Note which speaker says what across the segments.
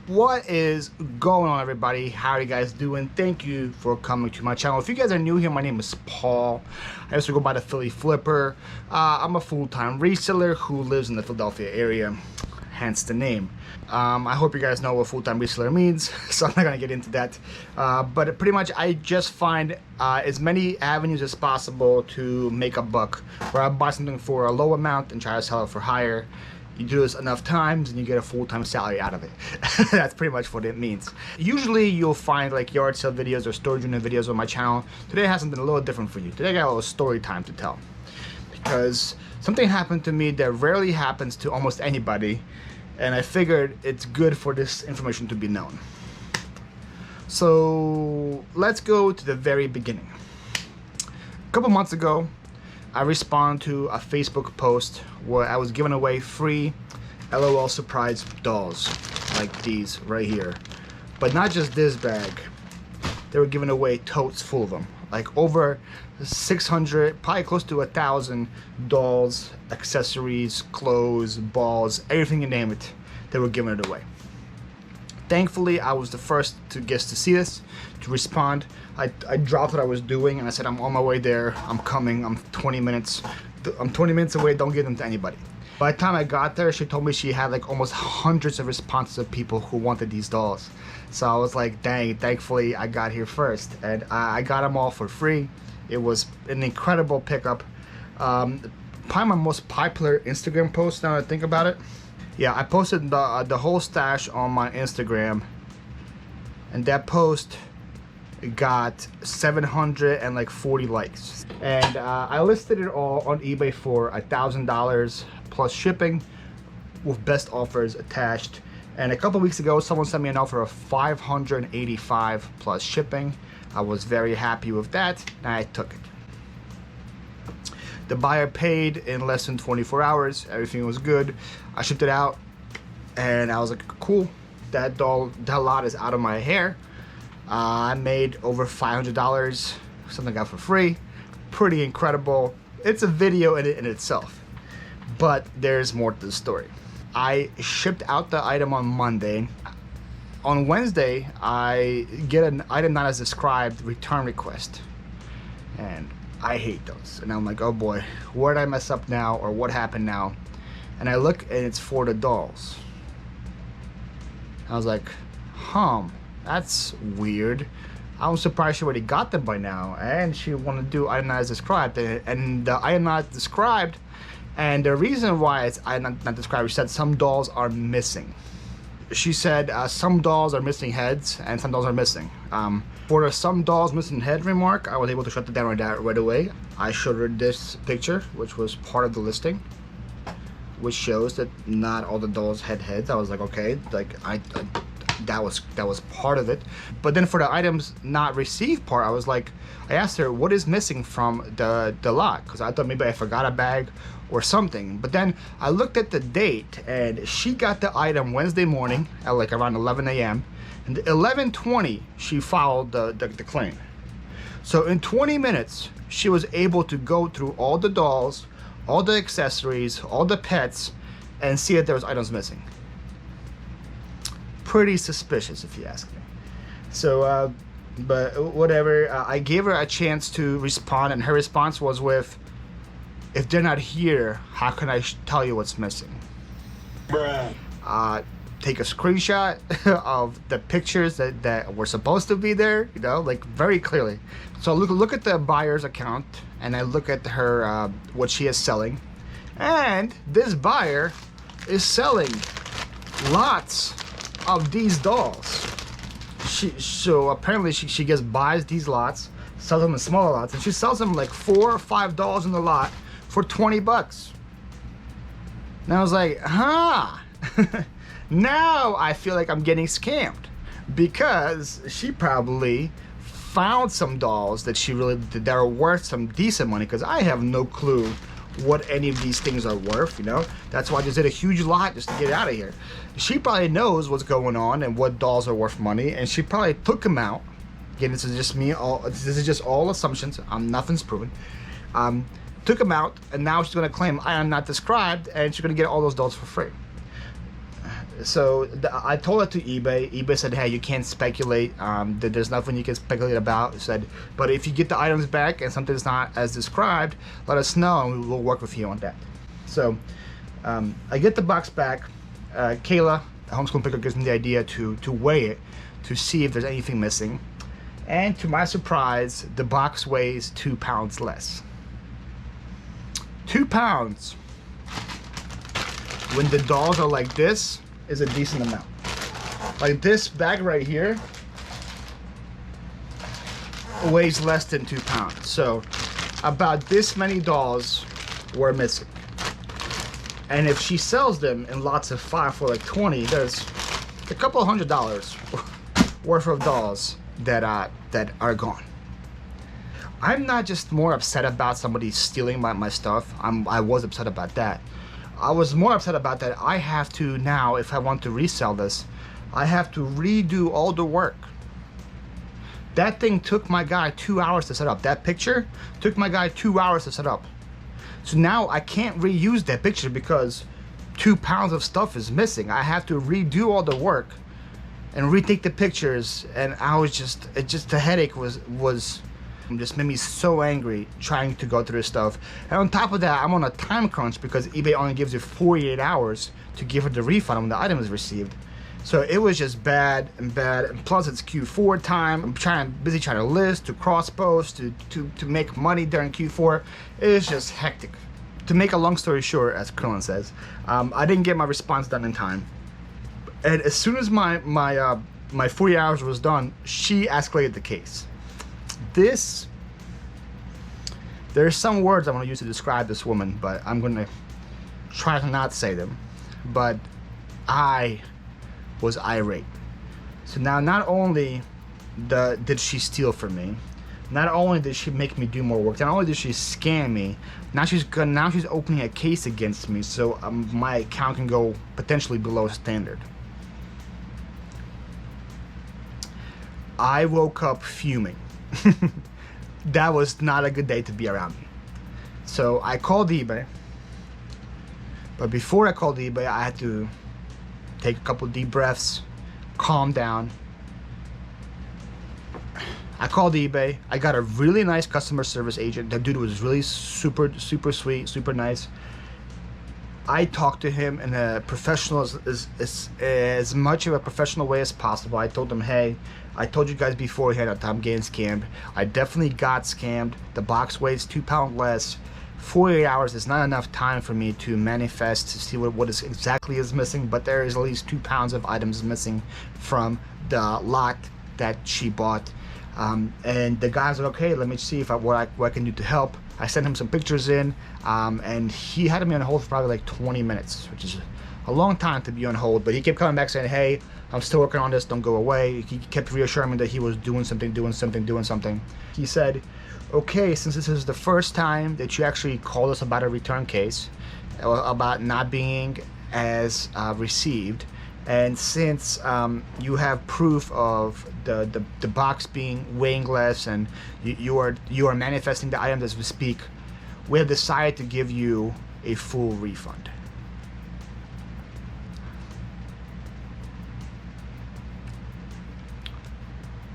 Speaker 1: What is going on, everybody? How are you guys doing? Thank you for coming to my channel. If you guys are new here, my name is Paul. I used to go by the Philly Flipper. I'm a full-time reseller who lives in the Philadelphia area, hence the name. I hope you guys know what full-time reseller means, so I'm not gonna get into that. But pretty much I just find as many avenues as possible to make a buck, where I buy something for a low amount and try to sell it for higher. You do this enough times and you get a full-time salary out of it. That's pretty much what it means. Usually you'll find like yard sale videos or storage unit videos on my channel. Today has something a little different for you. Today I got a little story time to tell, because something happened to me that rarely happens to almost anybody, and I figured it's good for this information to be known. So let's go to the very beginning. A couple months ago, I responded to a Facebook post where I was giving away free LOL surprise dolls like these right here. But not just this bag. They were giving away totes full of them. Like over 600, probably close to 1,000 dolls, accessories, clothes, balls, everything you name it. They were giving it away. Thankfully, I was the first to see this, to respond. I dropped what I was doing and I said, I'm on my way there, I'm coming, I'm 20 minutes away, don't give them to anybody. By the time I got there, she told me she had like almost hundreds of responses of people who wanted these dolls. So I was like, dang, thankfully I got here first. And I got them all for free. It was an incredible pickup. Probably my most popular Instagram post now that I think about it. Yeah, I posted the whole stash on my Instagram, and that post got 740 likes. And I listed it all on eBay for $1,000 plus shipping, with best offers attached. And a couple weeks ago, someone sent me an offer of $585 plus shipping. I was very happy with that, and I took it. The buyer paid in less than 24 hours. Everything was good. I shipped it out, and I was like, cool, that lot is out of my hair. I made over $500, something I got for free. Pretty incredible. It's a video in itself, but there's more to the story. I shipped out the item on Monday. On Wednesday, I get an item not as described return request, and I hate those. And I'm like, oh boy, where did I mess up now, or what happened now? And I look, and it's for the dolls. I was like, that's weird. I was surprised she already got them by now, and she wanted to do item not as described. And the item not described, and the reason why it's item not described, she said some dolls are missing. She said some dolls are missing heads and some dolls are missing. For the some dolls missing head remark, I was able to shut it down right away. I showed her this picture, which was part of the listing, which shows that not all the dolls had heads. I was like, okay, like that was part of it. But then for the items not received part, I asked her what is missing from the lot, because I thought maybe I forgot a bag or something. But then I looked at the date, and she got the item Wednesday morning at like around 11 a.m. and 11:20 she filed the claim. So in 20 minutes she was able to go through all the dolls, all the accessories, all the pets, and see that there was items missing. Pretty suspicious, if you ask me. So but whatever, I gave her a chance to respond, and her response was with, if they're not here, how can I tell you what's missing? Bruh. Take a screenshot of the pictures that were supposed to be there, you know, like very clearly. So look at the buyer's account, and I look at her what she is selling, and this buyer is selling lots of these dolls. So apparently she just buys these lots, sells them in smaller lots, and she sells them like 4 or 5 dolls in the lot for 20 bucks. And I was like, now I feel like I'm getting scammed, because she probably found some dolls that are worth some decent money, because I have no clue what any of these things are worth, you know. That's why I just did a huge lot just to get out of here. She probably knows what's going on and what dolls are worth money, and she probably took them out. Again, this is just me. This is just all assumptions. Nothing's proven. Took them out, and now she's going to claim I am not described, and she's going to get all those dolls for free. So I told it to eBay. eBay said, hey, you can't speculate. There's nothing you can speculate about. It said, but if you get the items back and something's not as described, let us know and we'll work with you on that. So I get the box back. Kayla, the homeschool picker, gives me the idea to weigh it to see if there's anything missing. And to my surprise, the box weighs 2 pounds less. 2 pounds. When the dolls are like this, is a decent amount. Like this bag right here weighs less than 2 pounds. So about this many dolls were missing. And if she sells them in lots of 5 for like 20, there's a couple $100 worth of dolls that are gone. I'm not just more upset about somebody stealing my stuff. I was upset about that. I was more upset about that I have to now, if I want to resell this, I have to redo all the work. That thing took my guy 2 hours to set up. That picture took my guy 2 hours to set up. So now I can't reuse that picture because 2 pounds of stuff is missing. I have to redo all the work and retake the pictures, and I was just, the headache was just made me so angry trying to go through this stuff. And on top of that, I'm on a time crunch because eBay only gives you 48 hours to give her the refund when the item is received. So it was just bad, and plus it's Q4 time. I'm busy trying to list, to cross post, to make money during Q4. It's just hectic. To make a long story short, as Krillin says, I didn't get my response done in time. And as soon as my 40 hours was done, she escalated the case. There's some words I want to use to describe this woman, but I'm going to try to not say them. But I was irate. So now not only did she steal from me, not only did she make me do more work, not only did she scam me, now she's opening a case against me, so my account can go potentially below standard. I woke up fuming. That was not a good day to be around me. So I called eBay, but before I called eBay, I had to take a couple deep breaths, calm down. I called eBay. I got a really nice customer service agent. That dude was really super sweet, super nice. I talked to him in a professional, as much of a professional way as possible. I told him, hey, I told you guys beforehand that I'm getting scammed. I definitely got scammed. The box weighs 2 pounds less. 48 hours is not enough time for me to manifest to see what exactly is missing, but there is at least 2 pounds of items missing from the lot that she bought. And the guy's like, okay, let me see what I can do to help. I sent him some pictures in, and he had me on hold for probably like 20 minutes, which is a long time to be on hold, but he kept coming back saying, hey, I'm still working on this, don't go away. He kept reassuring me that he was doing something. He said, okay, since this is the first time that you actually called us about a return case, about not being as received, and since you have proof of the box weighing less, and you are manifesting the items as we speak, we have decided to give you a full refund.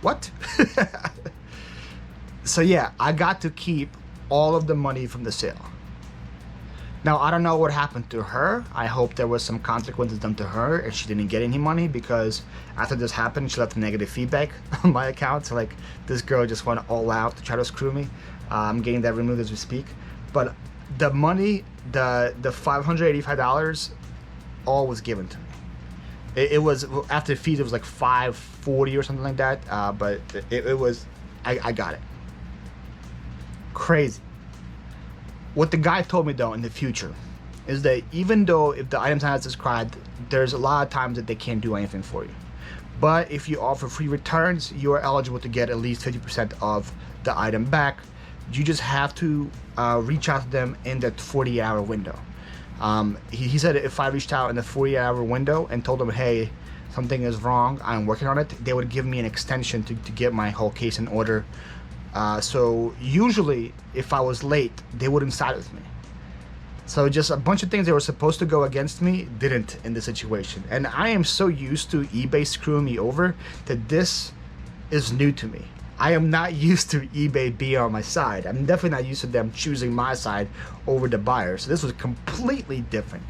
Speaker 1: What? So yeah, I got to keep all of the money from the sale. Now, I don't know what happened to her. I hope there was some consequences done to her and she didn't get any money, because after this happened, she left negative feedback on my account. So like, this girl just went all out to try to screw me. I'm getting that removed as we speak. But the money, the $585, all was given to me. It was, after fees, it was like $540 or something like that. But it was, I got it. Crazy. What the guy told me though in the future is that even though if the item's not as described, there's a lot of times that they can't do anything for you. But if you offer free returns, you are eligible to get at least 50% of the item back. You just have to reach out to them in that 40-hour window. He said if I reached out in the 40-hour window and told them, hey, something is wrong, I'm working on it, they would give me an extension to get my whole case in order. So usually if I was late, they wouldn't side with me. So just a bunch of things that were supposed to go against me didn't in this situation. And I am so used to eBay screwing me over that this is new to me. I am not used to eBay being on my side. I'm definitely not used to them choosing my side over the buyer. So this was completely different.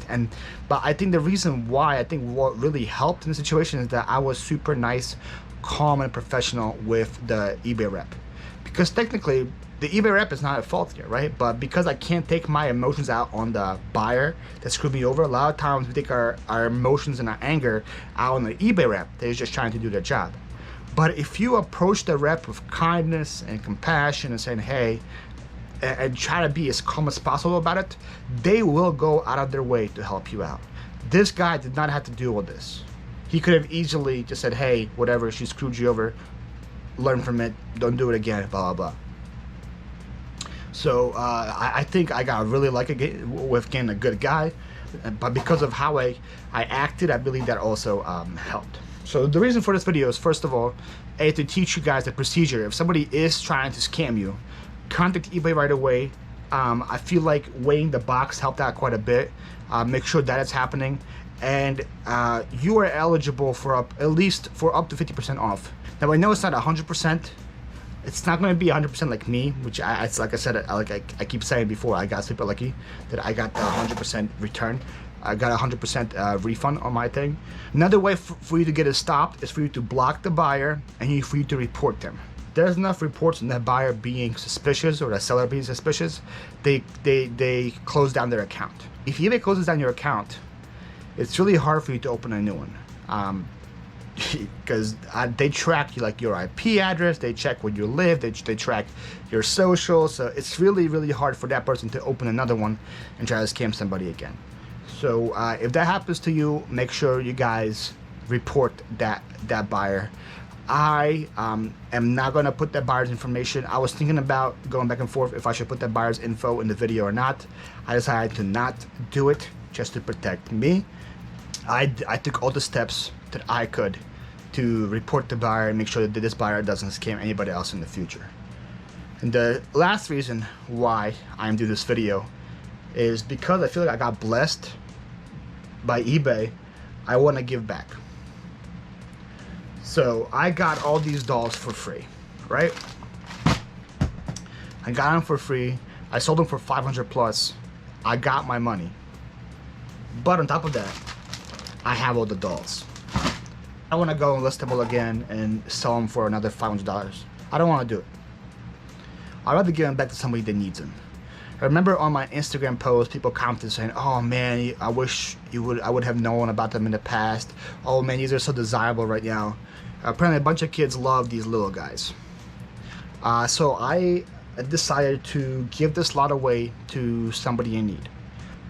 Speaker 1: But I think the reason why, I think what really helped in the situation is that I was super nice, calm, and professional with the eBay rep. Because technically, the eBay rep is not at fault here, right? But because I can't take my emotions out on the buyer that screwed me over, a lot of times we take our emotions and our anger out on the eBay rep that is just trying to do their job. But if you approach the rep with kindness and compassion and saying, hey, and try to be as calm as possible about it, they will go out of their way to help you out. This guy did not have to deal with this. He could have easily just said, hey, whatever, she screwed you over, learn from it, don't do it again, blah, blah, blah. So I think I got really lucky with getting a good guy, but because of how I acted, I believe that also helped. So the reason for this video is, first of all, to teach you guys the procedure. If somebody is trying to scam you, contact eBay right away. I feel like weighing the box helped out quite a bit. Make sure that it's happening, and you are eligible for at least up to 50% off. Now I know it's not 100%. It's not going to be 100% like me, which it's like I said, I keep saying before, I got super lucky that I got the 100% return. I got a 100% refund on my thing. Another way for you to get it stopped is for you to block the buyer and for you to report them. There's enough reports on that buyer being suspicious or that seller being suspicious, they close down their account. If eBay closes down your account, it's really hard for you to open a new one. Because they track you, like your IP address, they check where you live, they track your social, so it's really, really hard for that person to open another one and try to scam somebody again. So if that happens to you, make sure you guys report that buyer. I am not going to put that buyer's information. I was thinking about going back and forth if I should put that buyer's info in the video or not. I decided to not do it just to protect me. I took all the steps that I could to report the buyer and make sure that this buyer doesn't scam anybody else in the future. And the last reason why I'm doing this video is because I feel like I got blessed by eBay. I want to give back. So I got all these dolls for free, right? I got them for free. I sold them for 500 plus. I got my money. But on top of that, I have all the dolls. I want to go and list them all again and sell them for another $500. I don't want to do it. I'd rather give them back to somebody that needs them. I remember on my Instagram post, people commented saying, "Oh man, I wish I would have known about them in the past. Oh man, these are so desirable right now." Apparently, a bunch of kids love these little guys. So I decided to give this lot away to somebody in need.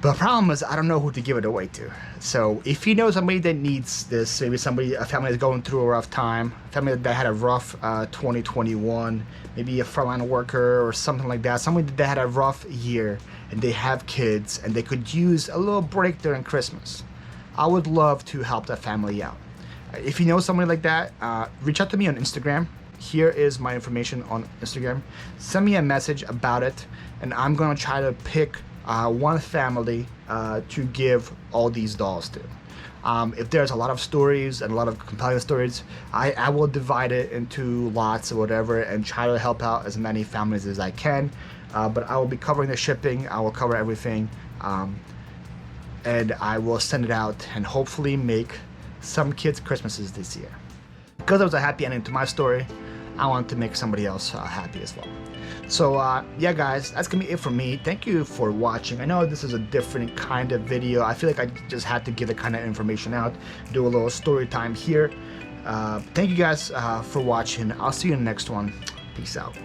Speaker 1: The problem is I don't know who to give it away to. So if you know somebody that needs this, maybe a family that's going through a rough time, a family that had a rough 2021, maybe a frontline worker or something like that, somebody that had a rough year and they have kids and they could use a little break during Christmas, I would love to help that family out. If you know somebody like that, reach out to me on Instagram. Here is my information on Instagram. Send me a message about it, and I'm gonna try to pick one family to give all these dolls to. If there's a lot of stories and a lot of compelling stories, I will divide it into lots or whatever and try to help out as many families as I can. But I will be covering the shipping, I will cover everything, and I will send it out and hopefully make some kids' Christmases this year. Because there was a happy ending to my story, I wanted to make somebody else happy as well. So yeah guys, that's gonna be it for me. Thank you for watching. I know this is a different kind of video. I feel like I just had to give the kind of information out, do a little story time here. Thank you guys for watching. I'll see you in the next one. Peace out.